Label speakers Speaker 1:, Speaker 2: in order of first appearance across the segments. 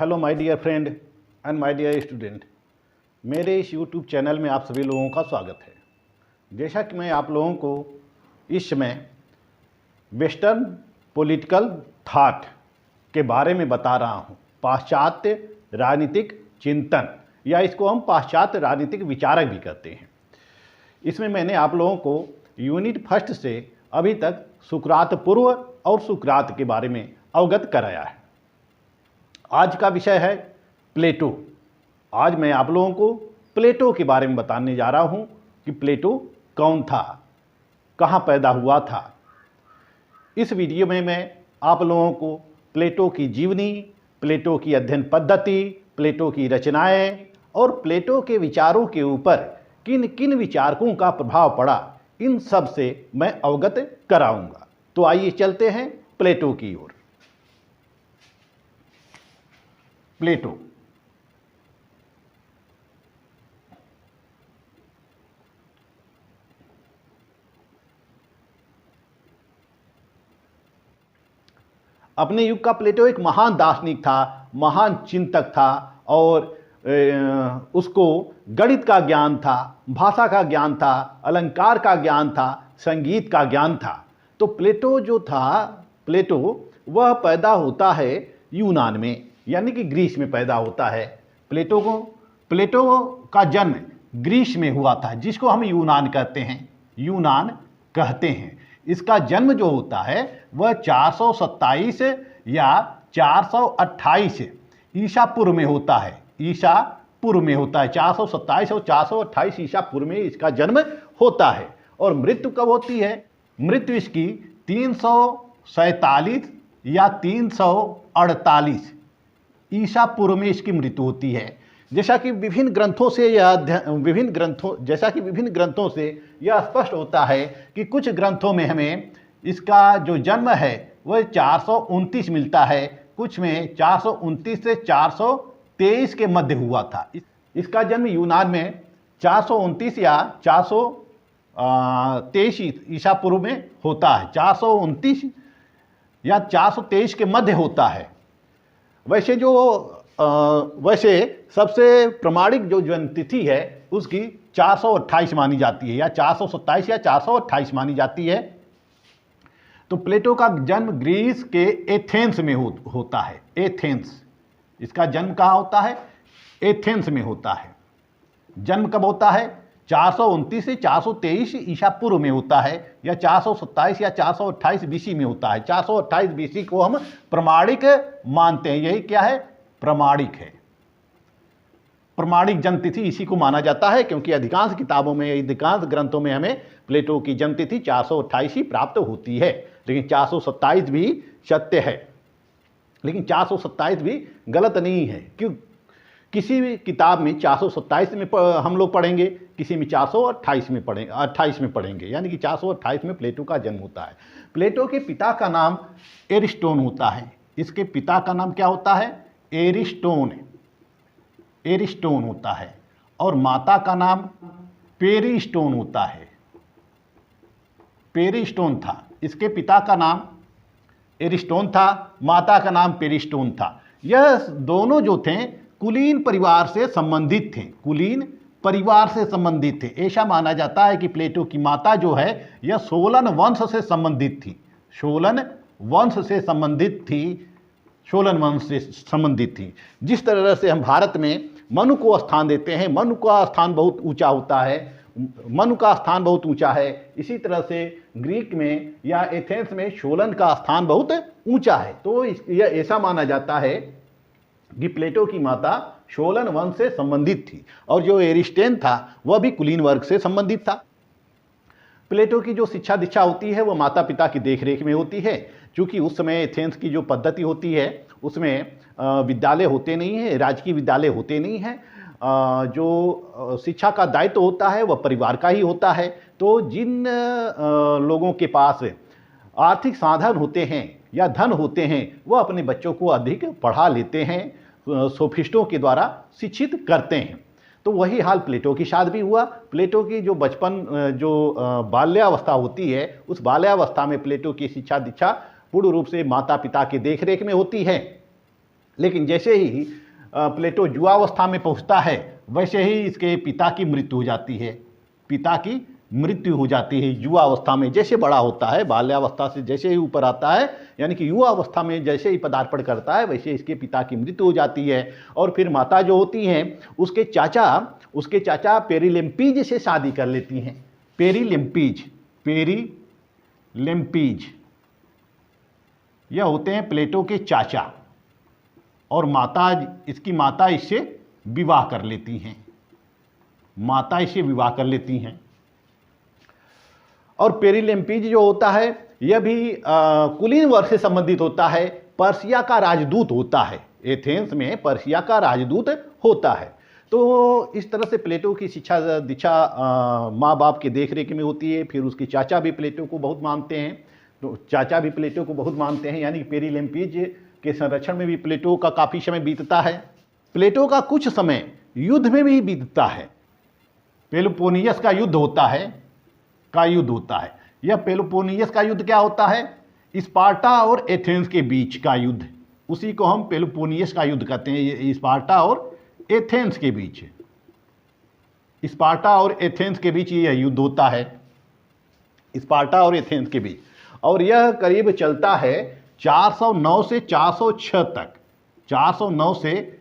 Speaker 1: Hello my dear friend and my dear student, मेरे इस YouTube channel में आप सभी लोगों का स्वागत है। जैसा कि मैं आप लोगों को इस समय वेस्टर्न पॉलिटिकल थॉट के बारे में बता रहा हूँ, पाश्चात्य राजनीतिक चिंतन, या इसको हम पाश्चात्य राजनीतिक विचारक भी कहते हैं। इसमें मैंने आप लोगों को यूनिट फर्स्ट से अभी तक सुकरात पूर्व और सुकरात के बारे में अवगत कराया है। आज का विषय है प्लेटो। आज मैं आप लोगों को प्लेटो के बारे में बताने जा रहा हूं कि प्लेटो कौन था, कहां पैदा हुआ था। इस वीडियो में मैं आप लोगों को प्लेटो की जीवनी, प्लेटो की अध्ययन पद्धति, प्लेटो की रचनाएं और प्लेटो के विचारों के ऊपर किन किन विचारकों का प्रभाव पड़ा, इन सब से मैं अवगत कराऊंगा। तो आइए चलते हैं प्लेटो की ओर। प्लेटो अपने युग का प्लेटो एक महान दार्शनिक था, महान चिंतक था और उसको गणित का ज्ञान था, भाषा का ज्ञान था, अलंकार का ज्ञान था, संगीत का ज्ञान था। तो प्लेटो जो था, प्लेटो वह पैदा होता है यूनान में, यानी कि ग्रीस में पैदा होता है। प्लेटो का जन्म ग्रीस में हुआ था, जिसको हम यूनान कहते हैं, यूनान कहते हैं। इसका जन्म जो होता है वह 427 या 428 ईसा पूर्व में होता है। ईसा पूर्व में होता है, 427 और 428 ईसा पूर्व में इसका जन्म होता है। और मृत्यु कब होती है? मृत्यु इसकी 347 या 348 ईसा पूर्व में इसकी मृत्यु होती है। जैसा कि विभिन्न ग्रंथों से यह स्पष्ट होता है कि कुछ ग्रंथों में हमें इसका जो जन्म है वह 429 मिलता है, कुछ में 429 से 423 के मध्य हुआ था। इसका जन्म यूनान में 429 या 423 ईसा पूर्व में होता है, 429 या 423 के मध्य होता है। वैसे सबसे प्रमाणिक जो जन्म तिथि है उसकी 428 मानी जाती है, या 427 या 428 मानी जाती है। तो प्लेटो का जन्म ग्रीस के एथेंस में होता है। एथेंस, इसका जन्म कहाँ होता है? एथेंस में होता है। जन्म कब होता है? 429 से 423 ईसा पूर्व में होता है, या 427 या 428 बीसी में होता है। 428 बीसी को हम प्रमाणिक मानते हैं। यही क्या है? प्रमाणिक है। प्रमाणिक जन्म तिथि इसी को माना जाता है, क्योंकि अधिकांश किताबों में, अधिकांश ग्रंथों में हमें प्लेटो की जन्म तिथि 428 ही प्राप्त होती है। लेकिन 427 भी सत्य है, लेकिन 427 भी गलत नहीं है। क्यों? किसी भी किताब में 427 में हम लोग पढ़ेंगे, किसी में 428 में पढ़ेंगे, 28 में पढ़ेंगे, यानी कि 428 में प्लेटो का जन्म होता है। प्लेटो के पिता का नाम एरिस्टोन होता है। इसके पिता का नाम क्या होता है? एरिस्टोन होता है। और माता का नाम पेरिस्टोन होता है। पेरिस्टोन था। इसके पिता का नाम एरिस्टोन था, माता का नाम पेरिस्टोन था। यह दोनों जो थे कुलीन परिवार से संबंधित थे, कुलीन परिवार से संबंधित थे। ऐसा माना जाता है कि प्लेटो की माता जो है यह सोलन वंश से संबंधित थी, सोलन वंश से संबंधित थी। जिस तरह से हम भारत में मनु को स्थान देते हैं, मनु का स्थान बहुत ऊंचा होता है, मनु का स्थान बहुत ऊंचा है, इसी तरह से ग्रीक में या एथेंस में सोलन का स्थान बहुत ऊंचा है। तो यह ऐसा माना जाता है कि प्लेटो की माता सोलन वंश से संबंधित थी, और जो एरिस्टोन था वह भी कुलीन वर्ग से संबंधित था। प्लेटो की जो शिक्षा दीक्षा होती है वह माता पिता की देखरेख में होती है, क्योंकि उस समय एथेंस की जो पद्धति होती है उसमें विद्यालय होते नहीं हैं, राजकीय विद्यालय होते नहीं हैं। जो शिक्षा का दायित्व होता है वह परिवार का ही होता है। तो जिन लोगों के पास आर्थिक साधन होते हैं या धन होते हैं वह अपने बच्चों को अधिक पढ़ा लेते हैं, सोफिस्टों के द्वारा शिक्षित करते हैं। तो वही हाल प्लेटो के साथ भी हुआ। प्लेटो की जो बाल्यावस्था होती है, उस बाल्यावस्था में प्लेटो की शिक्षा दीक्षा पूर्ण रूप से माता पिता की देखरेख में होती है। लेकिन जैसे ही प्लेटो युवावस्था में पहुंचता है वैसे ही इसके पिता की मृत्यु हो जाती है। पिता की मृत्यु हो जाती है युवावस्था में। जैसे बड़ा होता है, बाल्यावस्था से जैसे ही ऊपर आता है, यानी कि युवावस्था में जैसे ही पदार्पण करता है वैसे इसके पिता की मृत्यु हो जाती है। और फिर माता जो होती हैं उसके चाचा पेरिलिम्पीज से शादी कर लेती हैं। पेरिलिम्पीज यह होते हैं प्लेटो के चाचा, और इसकी माता इससे विवाह कर लेती हैं। और पेरिलिम्पीज जो होता है यह भी कुलीन वर्ग से संबंधित होता है। पर्सिया का राजदूत होता है, एथेंस में पर्सिया का राजदूत होता है। तो इस तरह से प्लेटो की शिक्षा दीक्षा माँ बाप के देखरेख में होती है। फिर उसके चाचा भी प्लेटो को बहुत मानते हैं, यानी पेरिलिम्पीज के संरक्षण में भी प्लेटो का काफ़ी समय बीतता है। प्लेटो का कुछ समय युद्ध में भी बीतता है। पेलोपोनियस का युद्ध होता है। यह पेलोपोनियस का युद्ध क्या होता है? स्पार्टा और एथेंस के बीच का युद्ध, उसी को हम पेलोपोनियस का युद्ध कहते हैं। स्पार्टा और एथेंस के बीच यह युद्ध होता है, स्पार्टा और एथेंस के बीच। और यह करीब चलता है 409 से 406 तक। 409 से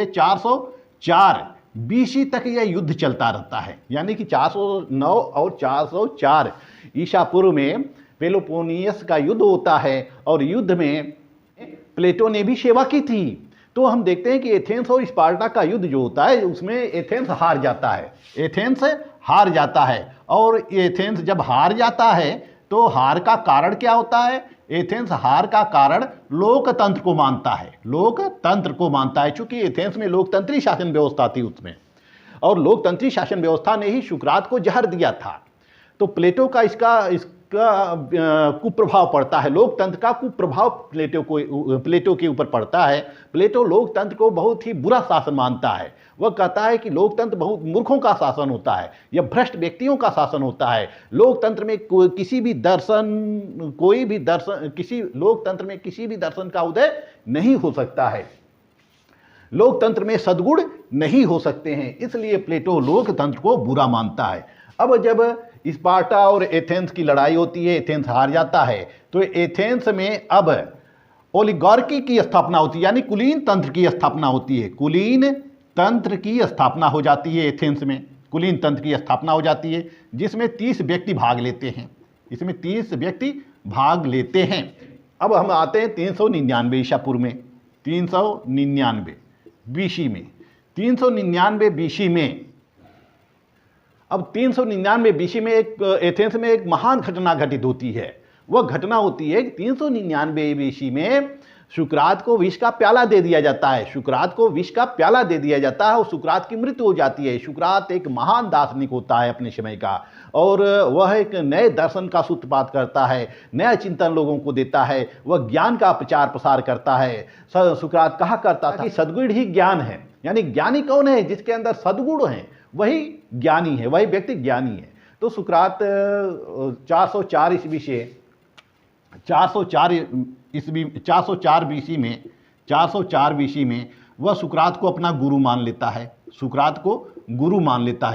Speaker 1: 404 बीसी तक यह युद्ध चलता रहता है। यानी कि 409 और 404 ईसा पूर्व में पेलोपोनियस का युद्ध होता है, और युद्ध में प्लेटो ने भी सेवा की थी। तो हम देखते हैं कि एथेंस और स्पार्टा का युद्ध जो होता है उसमें एथेंस हार जाता है। और एथेंस जब हार जाता है तो हार का कारण क्या होता है? एथेंस हार का कारण लोकतंत्र को मानता है। चूंकि एथेंस में लोकतंत्री शासन व्यवस्था थी उसमें, और लोकतंत्री शासन व्यवस्था ने ही सुकरात को जहर दिया था। तो प्लेटो का इसका कुप्रभाव पड़ता है, लोकतंत्र का कुप्रभाव प्लेटो के ऊपर पड़ता है। प्लेटो लोकतंत्र को बहुत ही बुरा शासन मानता है। वह कहता है कि लोकतंत्र बहुत मूर्खों का शासन होता है, यह भ्रष्ट व्यक्तियों का शासन होता है। लोकतंत्र में किसी भी दर्शन का उदय नहीं हो सकता है, लोकतंत्र में सद्गुण नहीं हो सकते हैं। इसलिए प्लेटो लोकतंत्र को बुरा मानता है। अब जब स्पार्टा और एथेंस की लड़ाई होती है, एथेंस हार जाता है, तो एथेंस में अब ओलिगार्की की स्थापना होती है, यानी कुलीन तंत्र की स्थापना होती है। कुलीन तंत्र की स्थापना हो जाती है एथेंस में, जिसमें 30 व्यक्ति भाग लेते हैं। अब हम आते हैं 399 ईसा पूर्व में, 399 बीसी में। 399 बीसी में अब 399 बीसी में एथेंस में एक महान घटना घटित होती है। वह घटना होती है कि 399 बीसी में सुकरात को विष का प्याला दे दिया जाता है। और सुकरात की मृत्यु हो जाती है। सुकरात एक महान दार्शनिक होता है अपने समय का, और वह एक नए दर्शन का सूत्रपात करता है, नया चिंतन लोगों को देता है, वह ज्ञान का प्रचार प्रसार करता है। सुकरात कहा करता था कि सद्गुण ही ज्ञान है, यानी ज्ञानी कौन है? जिसके अंदर सद्गुण है वही ज्ञानी है, वही व्यक्ति ज्ञानी है। तो सुकरात 404 बीसी में वह सुकरात को अपना गुरु मान लेता है।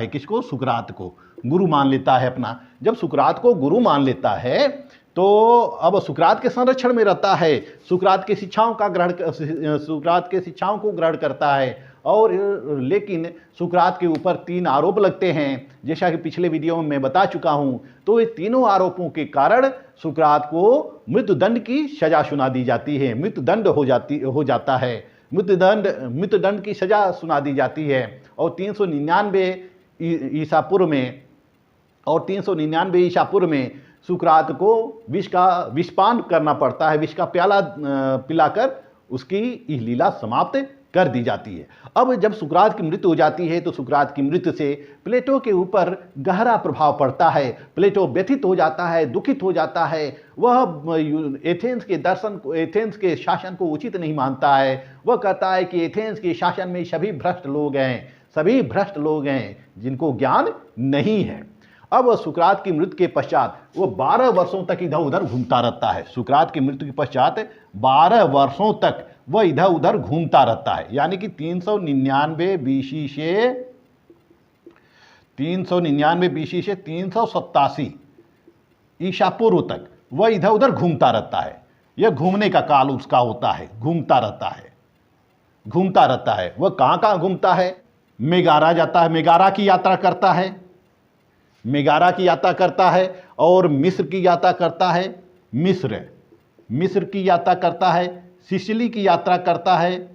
Speaker 1: किसको? सुकरात को गुरु मान लेता है अपना। जब सुकरात को गुरु मान लेता है तो अब सुकरात के संरक्षण में रहता है, सुकरात की शिक्षाओं को ग्रहण करता है। और लेकिन सुकरात के ऊपर 3 आरोप लगते हैं, जैसा कि पिछले वीडियो में मैं बता चुका हूं। तो ये तीनों आरोपों के कारण सुकरात को मृत्युदंड की सजा सुना दी जाती है, मृत्युदंड हो जाता है, मृत्युदंड की सजा सुना दी जाती है। और 399 ईसा पूर्व में सुकरात को विषपान करना पड़ता है, विष का प्याला पिलाकर उसकी यह लीला समाप्त कर दी जाती है। अब जब सुकरात की मृत्यु हो जाती है तो सुकरात की मृत्यु से प्लेटो के ऊपर गहरा प्रभाव पड़ता है। प्लेटो व्यथित हो जाता है, दुखित हो जाता है। वह एथेंस के शासन को उचित नहीं मानता है। वह कहता है कि एथेंस के शासन में सभी भ्रष्ट लोग हैं जिनको ज्ञान नहीं है। अब सुकरात की मृत्यु के पश्चात वो 12 वर्षों तक इधर उधर घूमता रहता है। सुकरात की मृत्यु के पश्चात 12 वर्षों तक वह इधर उधर घूमता रहता है, यानी कि 399 बीसी से 387 ईसा पूर्व तक वह इधर उधर घूमता रहता है। यह घूमने का काल उसका होता है, घूमता रहता है। वह कहाँ कहाँ घूमता है? मेगारा जाता है, मेगारा की यात्रा करता है, और मिस्र की यात्रा करता है, मिस्र की यात्रा करता है, सिसिली की यात्रा करता है,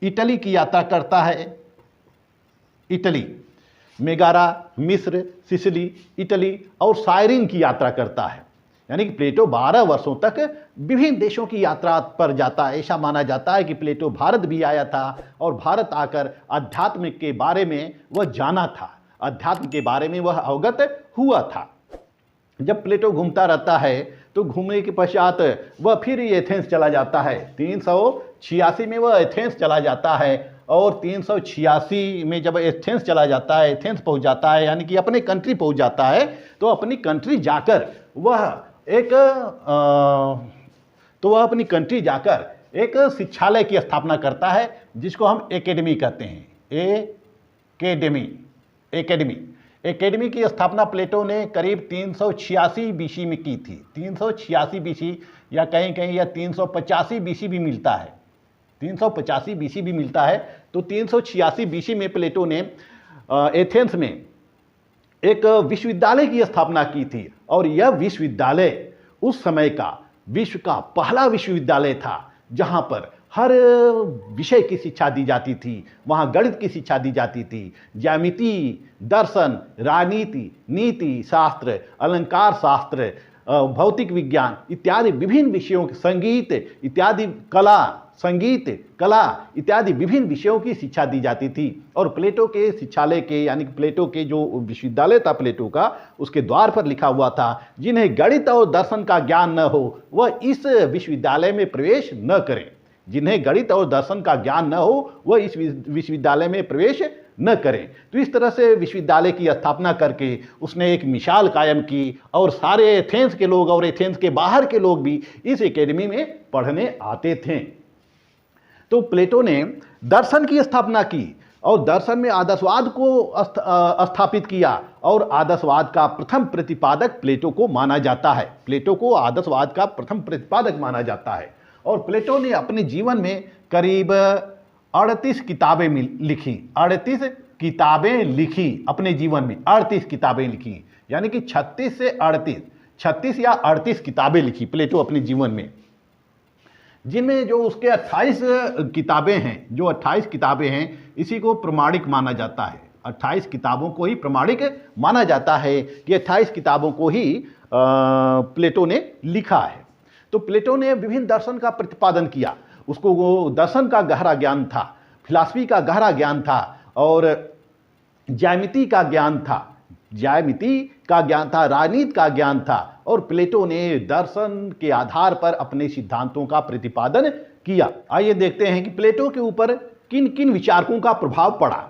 Speaker 1: इटली की यात्रा करता है, इटली, मेगारा, मिस्र, सिसिली, इटली और साइरिन की यात्रा करता है। यानी कि प्लेटो 12 वर्षों तक विभिन्न देशों की यात्रा पर जाता है। ऐसा माना जाता है कि प्लेटो भारत भी आया था और भारत आकर अध्यात्म के बारे में वह जाना था, अध्यात्म के बारे में वह अवगत हुआ था। जब प्लेटो घूमता रहता है तो घूमने के पश्चात वह फिर एथेंस चला जाता है। 386 में वह एथेंस चला जाता है, और 386 में जब एथेंस चला जाता है, एथेंस पहुंच जाता है, यानी कि अपने कंट्री पहुंच जाता है, तो अपनी कंट्री जाकर वह एक शिक्षालय की स्थापना करता है, जिसको हम एकेडमी कहते हैं। एकेडमी की स्थापना प्लेटो ने करीब 386 बीसी में की थी। 386 बीसी या कहीं कहीं या 385 बीसी भी मिलता है, 385 बीसी भी मिलता है। तो 386 बीसी में प्लेटो ने एथेंस में एक विश्वविद्यालय की स्थापना की थी, और यह विश्वविद्यालय उस समय का विश्व का पहला विश्वविद्यालय था, जहां पर हर विषय की शिक्षा दी जाती थी। वहाँ गणित की शिक्षा दी जाती थी, ज्यामिति, दर्शन, राजनीति, नीति शास्त्र, अलंकार शास्त्र, भौतिक विज्ञान इत्यादि विभिन्न विषयों, संगीत कला इत्यादि विभिन्न विषयों की शिक्षा दी जाती थी। और प्लेटो के शिक्षालय के, यानी कि प्लेटो के जो विश्वविद्यालय था प्लेटो का, उसके द्वार पर लिखा हुआ था, जिन्हें गणित और दर्शन का ज्ञान न हो वह इस विश्वविद्यालय में प्रवेश न करें। जिन्हें गणित और दर्शन का ज्ञान न हो वह इस विश्वविद्यालय में प्रवेश न करें। तो इस तरह से विश्वविद्यालय की स्थापना करके उसने एक मिसाल कायम की, और सारे एथेंस के लोग और एथेंस के बाहर के लोग भी इस एकेडमी में पढ़ने आते थे। तो प्लेटो ने दर्शन की स्थापना की, और दर्शन में आदर्शवाद को स्थापित किया, और आदर्शवाद का प्रथम प्रतिपादक प्लेटो को माना जाता है। प्लेटो को आदर्शवाद का प्रथम प्रतिपादक माना जाता है। और प्लेटो ने अपने जीवन में करीब 38 किताबें लिखी, 38 किताबें लिखी अपने जीवन में, 38 किताबें लिखी, यानी कि 36 या 38 किताबें लिखी प्लेटो अपने जीवन में, जिनमें जो उसके 28 किताबें हैं, इसी को प्रमाणिक माना जाता है। 28 किताबों को ही प्रमाणिक माना जाता है कि 28 किताबों को ही प्लेटो ने लिखा है। तो प्लेटो ने विभिन्न दर्शन का प्रतिपादन किया। उसको वो दर्शन का गहरा ज्ञान था, फिलॉसफी का गहरा ज्ञान था, और ज्यामिति का ज्ञान था, राजनीति का ज्ञान था। और प्लेटो ने दर्शन के आधार पर अपने सिद्धांतों का प्रतिपादन किया। आइए देखते हैं कि प्लेटो के ऊपर किन किन विचारकों का प्रभाव पड़ा।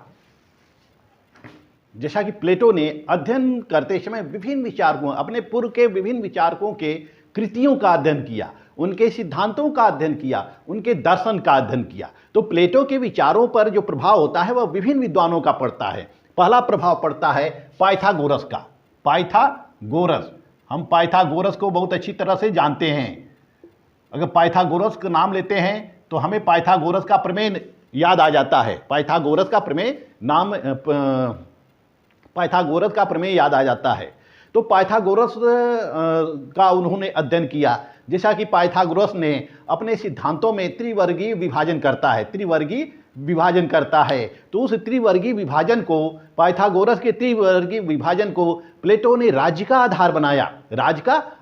Speaker 1: जैसा कि प्लेटो ने अध्ययन करते समय विभिन्न विचारकों, अपने पूर्व के विभिन्न विचारकों के कृतियों का अध्ययन किया, उनके सिद्धांतों का अध्ययन किया, उनके दर्शन का अध्ययन किया। तो प्लेटो के विचारों पर जो प्रभाव होता है वह विभिन्न विद्वानों का पड़ता है। पहला प्रभाव पड़ता है पाइथागोरस का। हम पाइथागोरस को बहुत अच्छी तरह से जानते हैं। अगर पाइथागोरस का नाम लेते हैं तो हमें पाइथागोरस का प्रमेय याद आ जाता है। पाइथागोरस का प्रमेय याद आ जाता है। तो पाइथागोरस का उन्होंने अध्ययन किया। जैसा कि पाइथागोरस ने अपने सिद्धांतों में त्रिवर्गीय विभाजन करता है, तो उस त्रिवर्गीय विभाजन को, पाइथागोरस के त्रिवर्गीय विभाजन को प्लेटो ने राज्य का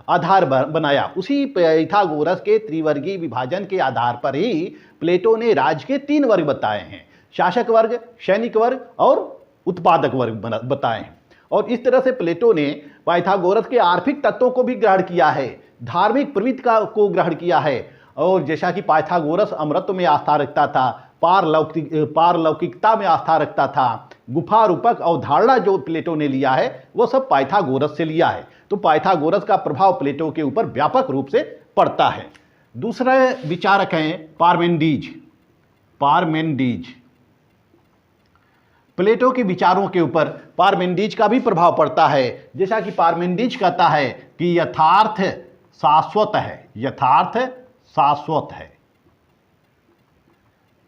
Speaker 1: आधार बनाया। उसी पाइथागोरस के त्रिवर्गीय विभाजन के आधार पर ही प्लेटो ने राज्य के 3 वर्ग बताए हैं, शासक वर्ग, सैनिक वर्ग और उत्पादक वर्ग बताए हैं। और इस तरह से प्लेटो ने पाइथागोरस के आर्थिक तत्वों को भी ग्रहण किया है, धार्मिक प्रवृत्ति को ग्रहण किया है। और जैसा कि पाइथागोरस अमरत्व में आस्था रखता था, पारलौकिकता में आस्था रखता था, गुफा रूपक अवधारणा जो प्लेटो ने लिया है वो सब पाइथागोरस से लिया है। तो पाइथागोरस का प्रभाव प्लेटो के ऊपर व्यापक रूप से पड़ता है। दूसरे विचारक हैं पार्मेनिडीज। पार्मेनिडीज, प्लेटो के विचारों के ऊपर पार्मेनिडीज का भी प्रभाव पड़ता है। जैसा कि पार्मेनिडीज कहता है कि यथार्थ शाश्वत है, यथार्थ शाश्वत है।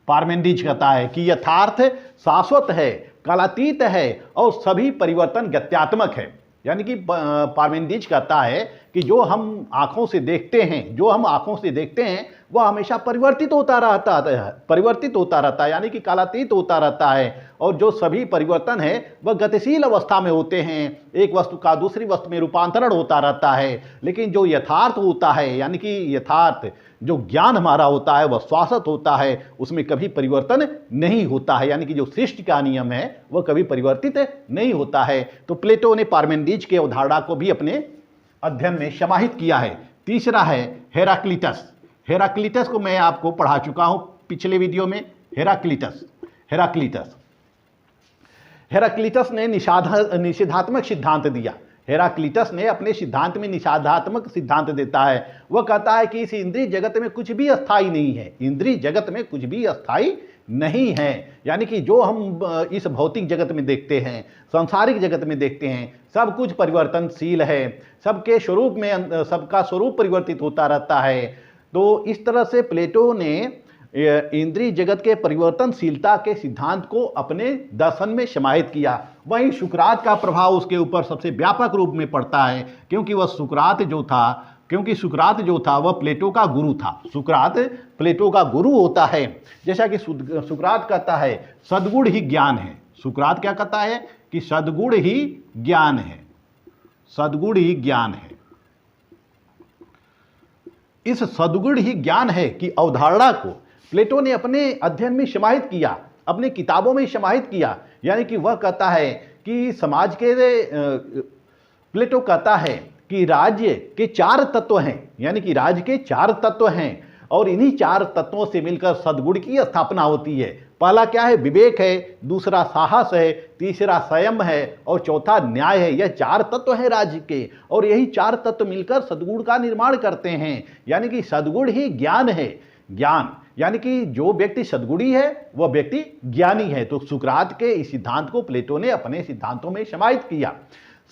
Speaker 1: पार्मेनिडीज कहता है कि यथार्थ शाश्वत है, कालातीत है और सभी परिवर्तन गत्यात्मक है। यानी कि पार्मेनिडीज कहता है कि जो हम आंखों से देखते हैं, जो हम आंखों से देखते हैं वह हमेशा परिवर्तित होता रहता है, यानी कि कालातीत होता रहता है। और जो सभी परिवर्तन है वह गतिशील अवस्था में होते हैं, एक वस्तु का दूसरी वस्तु में रूपांतरण होता रहता है। लेकिन जो यथार्थ होता है, यानी कि यथार्थ जो ज्ञान हमारा होता है वह शाश्वत होता है, उसमें कभी परिवर्तन नहीं होता है। यानी कि जो सृष्टि का नियम है वह कभी परिवर्तित नहीं होता है। तो प्लेटो ने पार्मेनिडीज की अवधारणा को भी अपने अध्ययन में समाहित किया है। तीसरा है हेराक्लिटस। हेराक्लिटस को मैं आपको पढ़ा चुका हूं पिछले वीडियो में। हेराक्लिटस ने निषेधात्मक सिद्धांत दिया। हेराक्लिटस ने अपने सिद्धांत में निषेधात्मक सिद्धांत देता है। वह कहता है कि इस इंद्रिय जगत में कुछ भी अस्थाई नहीं है, इंद्रिय जगत में कुछ भी अस्थाई नहीं है। यानी कि जो हम इस भौतिक जगत में देखते हैं, सांसारिक जगत में देखते हैं, सब कुछ परिवर्तनशील है, सबके स्वरूप में सबका स्वरूप परिवर्तित होता रहता है। तो इस तरह से प्लेटो ने इंद्रिय जगत के परिवर्तनशीलता के सिद्धांत को अपने दर्शन में समाहित किया। वहीं सुकरात का प्रभाव उसके ऊपर सबसे व्यापक रूप में पड़ता है, क्योंकि सुकरात जो था वह प्लेटो का गुरु था। सुकरात प्लेटो का गुरु होता है। जैसा कि सुकरात कहता है सद्गुण ही ज्ञान है। सुकरात क्या कहता है कि सद्गुण ही ज्ञान है, सद्गुण ही ज्ञान है। इस सद्गुण ही ज्ञान है कि अवधारणा को प्लेटो ने अपने अध्ययन में समाहित किया, अपनी किताबों में समाहित किया। यानी कि वह कहता है कि समाज के प्लेटो कहता है कि राज्य के 4 तत्व हैं, यानी कि राज्य के 4 तत्व हैं और इन्हीं 4 तत्वों से मिलकर सद्गुण की स्थापना होती है। पहला क्या है? विवेक है, दूसरा साहस है, तीसरा संयम है और चौथा न्याय है। यह 4 तत्व हैं राज्य के, और यही 4 तत्व मिलकर सद्गुण का निर्माण करते हैं। यानी कि सद्गुण ही ज्ञान है। ज्ञान यानी कि जो व्यक्ति सद्गुणी है वह व्यक्ति ज्ञानी है। तो सुकरात के इस सिद्धांत को प्लेटो ने अपने सिद्धांतों में समाहित किया।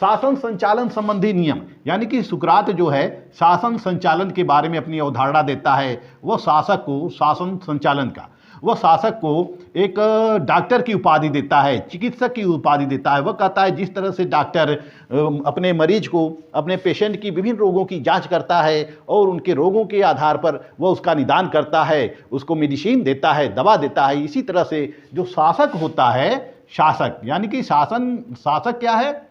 Speaker 1: शासन संचालन संबंधी नियम, यानी कि सुकरात जो है शासन संचालन के बारे में अपनी अवधारणा देता है। वह शासक को शासन संचालन का वह शासक को एक डॉक्टर की उपाधि देता है, चिकित्सक की उपाधि देता है। वह कहता है जिस तरह से डॉक्टर अपने मरीज को, अपने पेशेंट की विभिन्न रोगों की जांच करता है और उनके रोगों के आधार पर वह उसका निदान करता है, उसको मेडिसिन देता है, दवा देता है, इसी तरह से जो शासक होता है, शासक यानी कि शासक क्या है?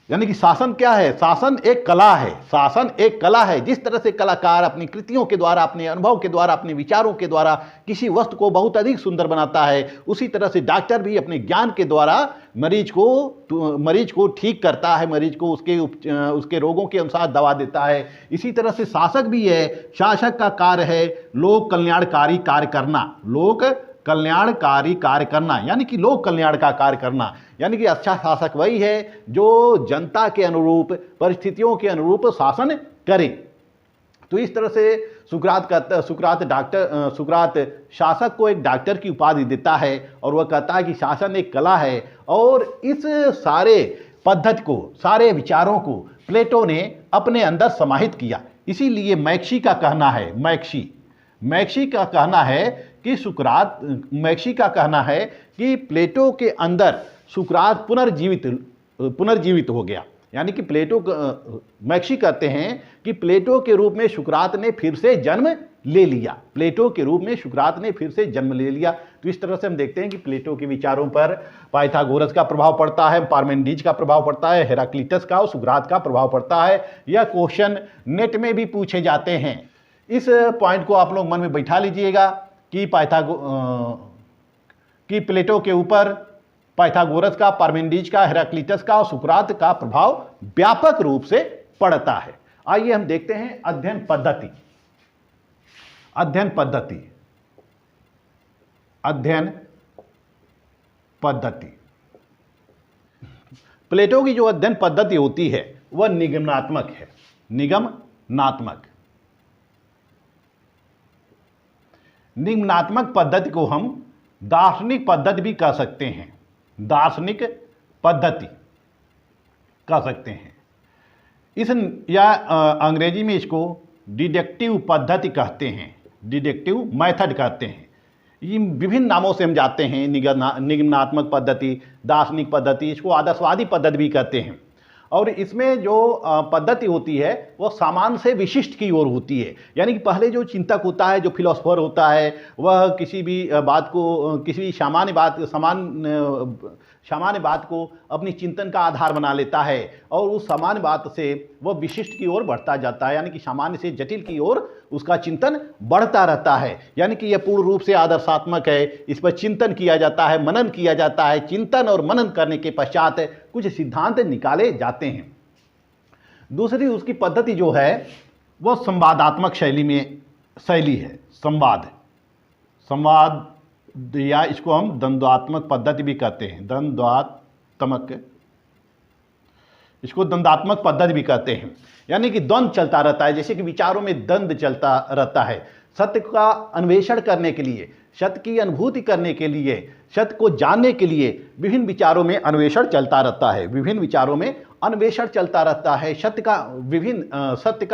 Speaker 1: यानी कि शासन क्या है? शासन एक कला है। शासन एक कला है। जिस तरह से कलाकार अपनी कृतियों के द्वारा, अपने अनुभव के द्वारा, अपने विचारों के द्वारा किसी वस्तु को बहुत अधिक सुंदर बनाता है, उसी तरह से डॉक्टर भी अपने ज्ञान के द्वारा मरीज को ठीक करता है, मरीज को उसके रोगों के अनुसार दवा देता है। इसी तरह से शासक भी है। शासक का कार्य है लोक कल्याणकारी कार्य करना, लोक कल्याणकारी कार्य करना, यानी कि लोक कल्याण का कार्य करना। यानी कि अच्छा शासक वही है जो जनता के अनुरूप, परिस्थितियों के अनुरूप शासन करे। तो इस तरह से सुकरात शासक को एक डॉक्टर की उपाधि देता है और वह कहता है कि शासन एक कला है। और इस सारे पद्धति को, सारे विचारों को प्लेटो ने अपने अंदर समाहित किया। इसीलिए मैक्सी का कहना है कि प्लेटो के अंदर सुकरात पुनर्जीवित हो गया। यानी कि मैक्सी कहते हैं कि प्लेटो के रूप में सुकरात ने फिर से जन्म ले लिया। तो इस तरह से हम देखते हैं कि प्लेटो के विचारों पर पाइथागोरस का प्रभाव पड़ता है, पार्मेनिडीज का प्रभाव पड़ता है, हेराक्लिटस का और सुकरात का प्रभाव पड़ता है। यह क्वेश्चन नेट में भी पूछे जाते हैं। इस पॉइंट को आप लोग मन में बैठा लीजिएगा कि प्लेटो के ऊपर पाइथागोरस का, पार्मेनिडीज का, हेराक्लिटस का और सुकरात का प्रभाव व्यापक रूप से पड़ता है। आइए हम देखते हैं अध्ययन पद्धति। पद्धति। प्लेटो की जो अध्ययन पद्धति होती है वह निगमनात्मक है। निगमनात्मक निगमनात्मक पद्धति को हम दार्शनिक पद्धति भी कह सकते हैं। दार्शनिक पद्धति कह सकते हैं इस, या अंग्रेजी में इसको डिडक्टिव पद्धति कहते हैं, डिडक्टिव मेथड कहते हैं। ये विभिन्न नामों से हम जाते हैं, निगमनात्मक पद्धति, दार्शनिक पद्धति, इसको आदर्शवादी पद्धति भी कहते हैं। और इसमें जो पद्धति होती है वो सामान्य से विशिष्ट की ओर होती है। यानी कि पहले जो चिंतक होता है, जो फिलोसोफर होता है, वह किसी भी बात को, किसी भी सामान्य बात को अपनी चिंतन का आधार बना लेता है और उस सामान्य बात से वह विशिष्ट की ओर बढ़ता जाता है। यानी कि सामान्य से जटिल की ओर उसका चिंतन बढ़ता रहता है। यानी कि यह पूर्ण रूप से आदर्शात्मक है। इस पर चिंतन किया जाता है, मनन किया जाता है। चिंतन और मनन करने के पश्चात कुछ सिद्धांत निकाले जाते हैं। दूसरी उसकी पद्धति जो है वह संवादात्मक शैली है। संवाद या इसको हम द्वंद्वात्मक पद्धति भी कहते हैं। इसको द्वंद्वात्मक पद्धति भी कहते हैं। यानी कि द्वंद्व चलता रहता है, जैसे कि विचारों में द्वंद्व चलता रहता है। सत्य का अन्वेषण करने के लिए, सत्य की अनुभूति करने के लिए, सत्य को जानने के लिए विभिन्न विचारों में अन्वेषण चलता रहता है। विभिन्न विचारों में अन्वेषण चलता रहता है। सत्य का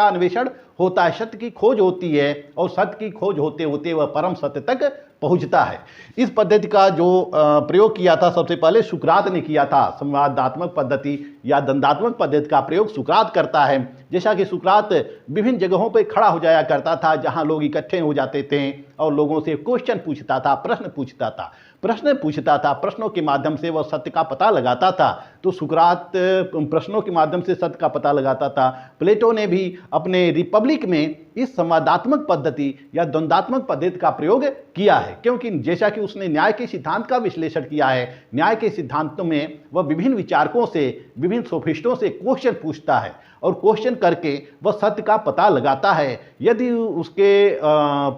Speaker 1: अन्वेषण होता है, सत्य की खोज होती है और सत्य की खोज होते होते वह परम सत्य तक पहुंचता है। इस पद्धति का जो प्रयोग किया था सबसे पहले सुकरात ने किया था। संवादात्मक पद्धति या द्वंद्वात्मक पद्धति का प्रयोग सुकरात करता है। जैसा कि सुकरात विभिन्न जगहों पर खड़ा हो जाया करता था जहां लोग इकट्ठे हो जाते थे और लोगों से क्वेश्चन पूछता था, प्रश्न पूछता था। प्रश्नों के माध्यम से वह सत्य का पता लगाता था। तो सुकरात प्रश्नों के माध्यम से सत्य का पता लगाता था। प्लेटो ने भी अपने रिपब्लिक में इस संवादात्मक पद्धति या द्वंद्वात्मक पद्धति का प्रयोग किया है, क्योंकि जैसा कि उसने न्याय के सिद्धांत का विश्लेषण किया है, न्याय के सिद्धांतों में वह विभिन्न विचारकों से, विभिन्न सोफिस्टों से क्वेश्चन पूछता है और क्वेश्चन करके वह सत्य का पता लगाता है। यदि उसके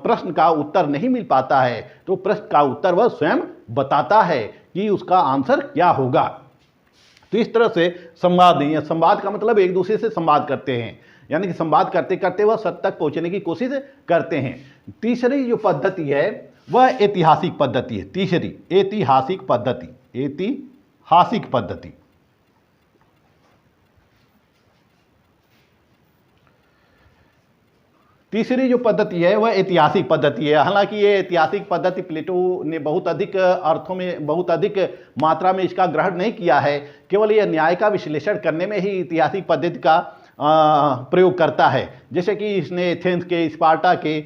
Speaker 1: प्रश्न का उत्तर नहीं मिल पाता है तो प्रश्न का उत्तर वह स्वयं बताता है कि उसका आंसर क्या होगा। तो इस तरह से संवाद का मतलब एक दूसरे से संवाद करते हैं, यानी कि संवाद करते करते वह सत्य तक पहुंचने की कोशिश करते हैं। तीसरी जो पद्धति है वह ऐतिहासिक पद्धति है। तीसरी ऐतिहासिक पद्धति। तीसरी जो पद्धति है वह ऐतिहासिक पद्धति है। हालांकि ये ऐतिहासिक पद्धति प्लेटो ने बहुत अधिक अर्थों में, बहुत अधिक मात्रा में इसका ग्रहण नहीं किया है। केवल यह न्याय का विश्लेषण करने में ही ऐतिहासिक पद्धति का प्रयोग करता है। जैसे कि इसने एथेंस के, स्पार्टा के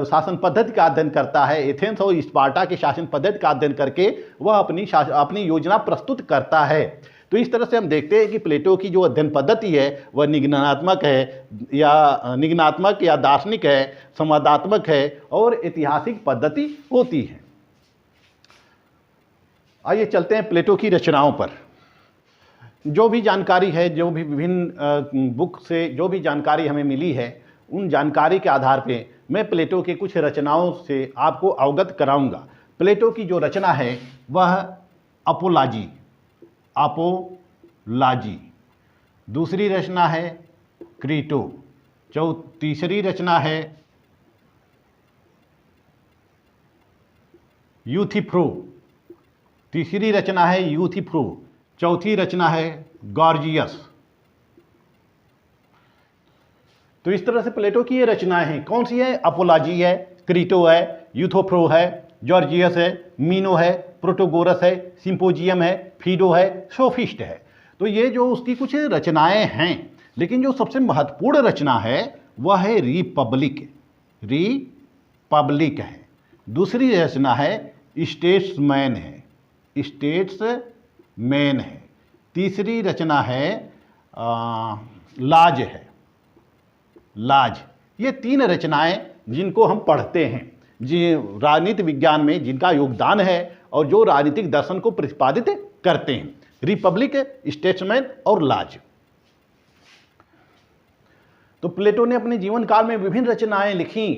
Speaker 1: शासन पद्धति का अध्ययन करता है। एथेंस और स्पार्टा के शासन पद्धति का अध्ययन करके वह अपनी योजना प्रस्तुत करता है। तो इस तरह से हम देखते हैं कि प्लेटो की जो अध्ययन पद्धति है वह निगमनात्मक या दार्शनिक है, संवादात्मक है और ऐतिहासिक पद्धति होती है। आइए चलते हैं प्लेटो की रचनाओं पर। जो भी जानकारी है, जो भी विभिन्न बुक से जो भी जानकारी हमें मिली है, उन जानकारी के आधार पे मैं प्लेटो के कुछ रचनाओं से आपको अवगत कराऊंगा। प्लेटो की जो रचना है वह अपोलॉजी। दूसरी रचना है क्रीटो। तीसरी रचना है यूथिफ्रो। तीसरी रचना है यूथिफ्रो। चौथी रचना है गॉर्जियस। तो इस तरह से प्लेटो की ये रचनाएं हैं। कौन सी है? अपोलॉजी है, क्रीटो है, यूथोफ्रो है, जॉर्जियस है, मीनो है, प्रोटोगोरस है, सिंपोजियम है, फीडो है, सोफिस्ट है। तो ये जो उसकी कुछ रचनाएं हैं, लेकिन जो सबसे महत्वपूर्ण रचना है वह है रिपब्लिक है। दूसरी रचना है स्टेट्समैन है। तीसरी रचना है लाज। ये तीन रचनाएं जिनको हम पढ़ते हैं, राजनीति विज्ञान में जिनका योगदान है और जो राजनीतिक दर्शन को प्रतिपादित करते हैं, रिपब्लिक, स्टेट्समैन और लाज। तो प्लेटो ने अपने जीवन काल में विभिन्न रचनाएं लिखी।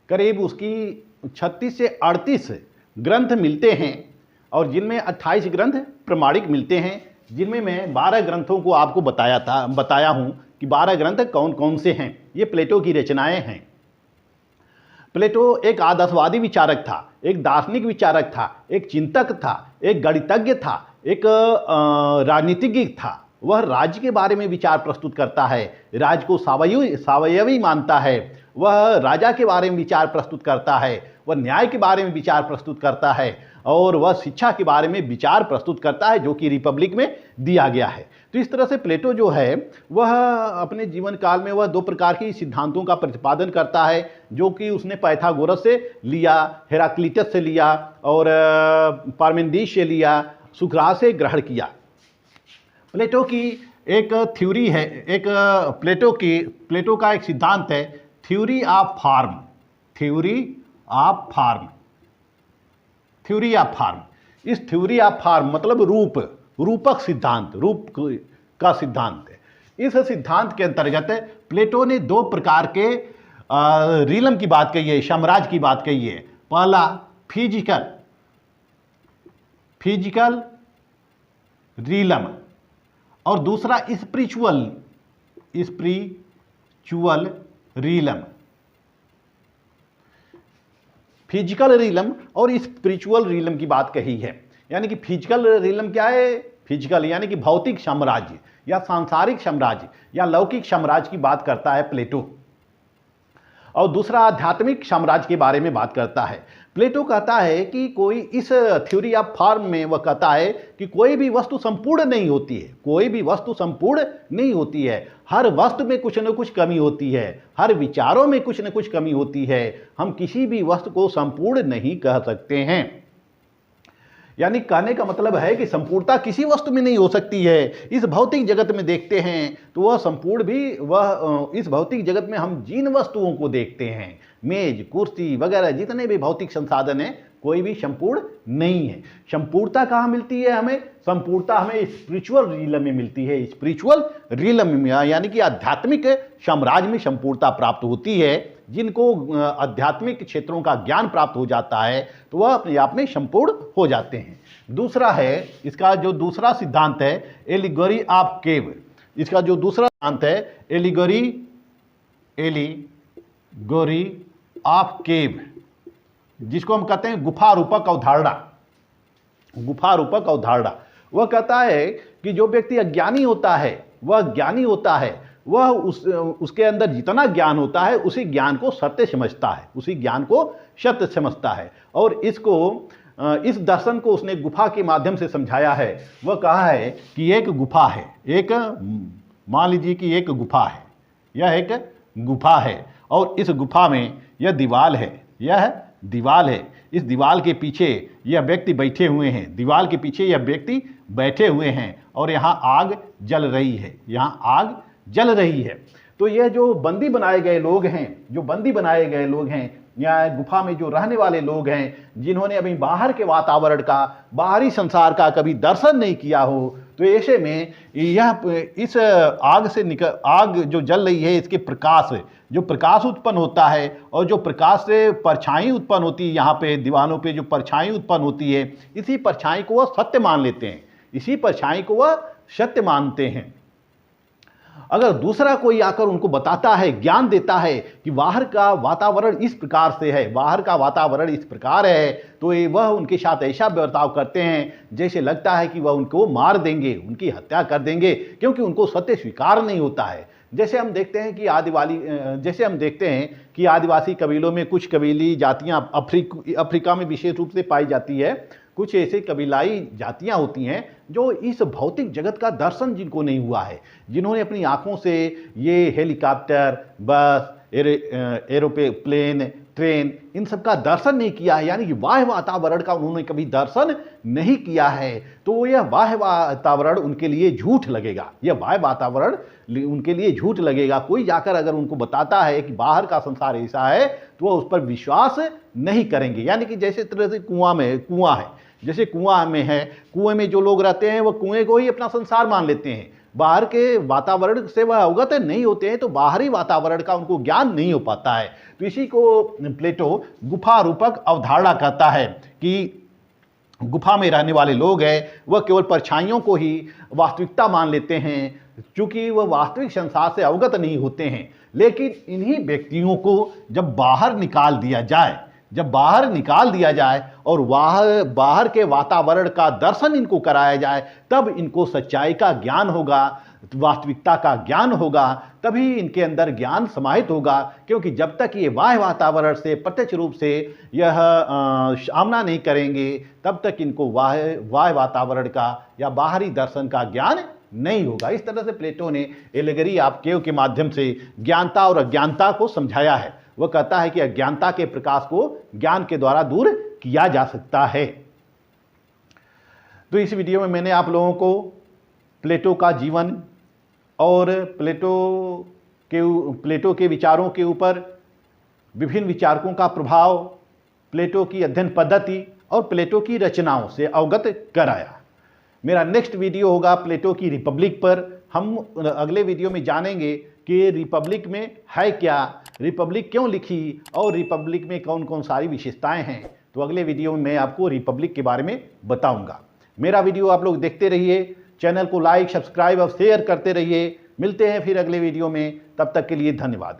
Speaker 1: करीब उसकी 36 से 38 ग्रंथ मिलते हैं और जिनमें 28 ग्रंथ प्रमाणिक मिलते हैं, जिनमें मैं 12 ग्रंथों को आपको बताया हूँ कि 12 ग्रंथ कौन कौन से हैं। ये प्लेटो की रचनाएं हैं। प्लेटो एक आदर्शवादी विचारक था, एक दार्शनिक विचारक था, एक चिंतक था, एक गणितज्ञ था, एक राजनीतिज्ञ था। वह राज्य के बारे में विचार प्रस्तुत करता है, राज्य को सावयवी मानता है। वह राजा के बारे में विचार प्रस्तुत करता है, वह न्याय के बारे में विचार प्रस्तुत करता है, और वह शिक्षा के बारे में विचार प्रस्तुत करता है, जो कि रिपब्लिक में दिया गया है। तो इस तरह से प्लेटो जो है वह अपने जीवन काल में वह 2 प्रकार की सिद्धांतों का प्रतिपादन करता है, जो कि उसने पाइथागोरस से लिया, हेराक्लिटस से लिया और पार्मेनिडिस से लिया, सुकरात से ग्रहण किया। प्लेटो की एक थ्योरी है, एक प्लेटो का एक सिद्धांत है, थ्योरी ऑफ फॉर्म। इस थ्योरी ऑफ फॉर्म मतलब रूपक सिद्धांत, रूप का सिद्धांत है। इस सिद्धांत के अंतर्गत प्लेटो ने 2 प्रकार के रीलम की बात कही है, साम्राज्य की बात कही है। पहला फिजिकल रीलम और दूसरा स्पिरिचुअल रीलम। फिजिकल रीलम और स्पिरिचुअल रीलम की बात कही है। यानी कि फिजिकल रीलम क्या है? फिजिकल यानी कि भौतिक साम्राज्य या सांसारिक साम्राज्य या लौकिक साम्राज्य की बात करता है प्लेटो, और दूसरा आध्यात्मिक साम्राज्य के बारे में बात करता है। प्लेटो कहता है कि कोई इस थ्योरी ऑफ फॉर्म में वह कहता है कि कोई भी वस्तु संपूर्ण नहीं होती है, हर वस्तु में कुछ न कुछ कमी होती है, हर विचारों में कुछ न कुछ कमी होती है। हम किसी भी वस्तु को संपूर्ण नहीं कह सकते हैं। यानी कहने का मतलब है कि संपूर्णता किसी वस्तु में नहीं हो सकती है। इस भौतिक जगत में देखते हैं तो वह संपूर्ण भी इस भौतिक जगत में हम जिन वस्तुओं को देखते हैं, मेज, कुर्सी वगैरह जितने भी भौतिक संसाधन हैं, कोई भी संपूर्ण नहीं है। संपूर्णता कहाँ मिलती है हमें? संपूर्णता हमें स्पिरिचुअल रीलम में मिलती है। स्पिरिचुअल रीलम में यानी कि आध्यात्मिक साम्राज्य में संपूर्णता प्राप्त होती है। जिनको आध्यात्मिक क्षेत्रों का ज्ञान प्राप्त हो जाता है तो वह अपने आप में संपूर्ण हो जाते हैं। दूसरा है, इसका जो दूसरा सिद्धांत है एलिगोरी ऑफ केव। इसका जो दूसरा सिद्धांत है एलिगोरी ऑफ केव, जिसको हम कहते हैं गुफा रूपक अवधारणा। वह कहता है कि जो व्यक्ति अज्ञानी होता है वह ज्ञानी होता है, वह उसके अंदर जितना ज्ञान होता है उसी ज्ञान को सत्य समझता है, और इस दर्शन को उसने गुफा के माध्यम से समझाया है। वह कहा है कि एक गुफा है, मान लीजिए कि एक गुफा है, यह एक गुफा है और इस गुफा में यह दीवाल है, इस दीवाल के पीछे यह व्यक्ति बैठे हुए हैं, और यहाँ आग जल रही है। तो यह जो बंदी बनाए गए लोग हैं या गुफा में जो रहने वाले लोग हैं, जिन्होंने अभी बाहर के वातावरण का, बाहरी संसार का कभी दर्शन नहीं किया हो, तो ऐसे में इस आग जो जल रही है, इसके प्रकाश उत्पन्न होता है, और जो प्रकाश से परछाई उत्पन्न होती है, यहाँ पे दीवारों पे जो परछाई उत्पन्न होती है, इसी परछाई को वह सत्य मानते हैं। अगर दूसरा कोई आकर उनको बताता है, ज्ञान देता है कि बाहर का वातावरण इस प्रकार है, तो वह उनके साथ ऐसा बर्ताव करते हैं जैसे लगता है कि वह उनको मार देंगे, उनकी हत्या कर देंगे, क्योंकि उनको सत्य स्वीकार नहीं होता है। जैसे हम देखते हैं कि आदिवासी कबीलों में कुछ कबीली जातियां अफ्रीका में विशेष रूप से पाई जाती है। कुछ ऐसे कबीलाई जातियां होती हैं जो इस भौतिक जगत का दर्शन जिनको नहीं हुआ है, जिन्होंने अपनी आंखों से ये हेलीकॉप्टर, बस, एरोप्लेन, ट्रेन, इन सब का दर्शन नहीं किया है, यानी कि बाह्य वातावरण का उन्होंने कभी दर्शन नहीं किया है, तो यह बाह्य वातावरण उनके लिए झूठ लगेगा। कोई जाकर अगर उनको बताता है कि बाहर का संसार ऐसा है तो वह उस पर विश्वास नहीं करेंगे। यानी कि जैसे तरह से कुएं में जो लोग रहते हैं वह कुएं को ही अपना संसार मान लेते हैं, बाहर के वातावरण से वह अवगत नहीं होते हैं, तो बाहरी वातावरण का उनको ज्ञान नहीं हो पाता है। तो इसी को प्लेटो गुफा रूपक अवधारणा कहता है कि गुफा में रहने वाले लोग हैं वह केवल परछाइयों को ही वास्तविकता मान लेते हैं, क्योंकि वह वास्तविक संसार से अवगत नहीं होते हैं। लेकिन इन्हीं व्यक्तियों को जब बाहर निकाल दिया जाए, और बाहर के वातावरण का दर्शन इनको कराया जाए, तब इनको सच्चाई का ज्ञान होगा, वास्तविकता का ज्ञान होगा, तभी इनके अंदर ज्ञान समाहित होगा। क्योंकि जब तक ये बाह्य वातावरण से प्रत्यक्ष रूप से यह सामना नहीं करेंगे, तब तक इनको बाह्य वातावरण का या बाहरी दर्शन का ज्ञान नहीं होगा। इस तरह से प्लेटो ने एलेगरी ऑफ केव के माध्यम से ज्ञानता और अज्ञानता को समझाया है। वह कहता है कि अज्ञानता के प्रकाश को ज्ञान के द्वारा दूर किया जा सकता है। तो इस वीडियो में मैंने आप लोगों को प्लेटो का जीवन और प्लेटो के विचारों के ऊपर विभिन्न विचारकों का प्रभाव, प्लेटो की अध्ययन पद्धति और प्लेटो की रचनाओं से अवगत कराया। मेरा नेक्स्ट वीडियो होगा प्लेटो की रिपब्लिक पर। हम अगले वीडियो में जानेंगे कि रिपब्लिक में है क्या, रिपब्लिक क्यों लिखी और रिपब्लिक में कौन कौन सारी विशेषताएं हैं। तो अगले वीडियो में मैं आपको रिपब्लिक के बारे में बताऊंगा। मेरा वीडियो आप लोग देखते रहिए, चैनल को लाइक, सब्सक्राइब और शेयर करते रहिए। मिलते हैं फिर अगले वीडियो में, तब तक के लिए धन्यवाद।